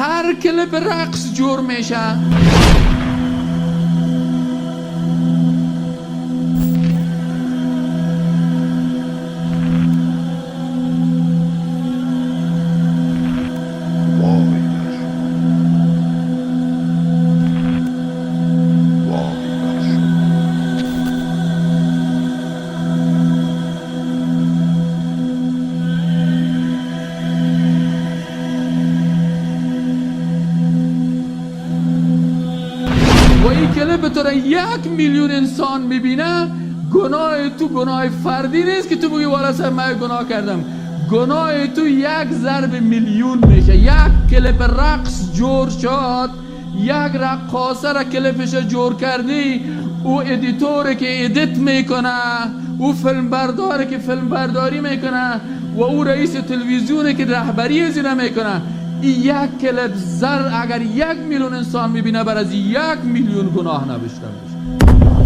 هر کلیپ رقص جور میشه. و این کلیپ تو را 1 میلیون انسان میبینه، گناه تو گناه فردی نیست که تو بگی والا سر من گناه کردم. گناه تو 1 ضرب میلیون میشه. 1 کلیپ رقص جور شد، 1 رقاصه را کلیپش جور کردی، او ادیتوری که ادیت میکنه، او فیلم برداری که فیلم برداری میکنه، و او رئیس تلویزیونی که رهبری زیرا میکنه. این 1 کلیپ زر اگر 1 میلیون انسان میبینه، بر از 1 میلیون گناه نوشته میشه.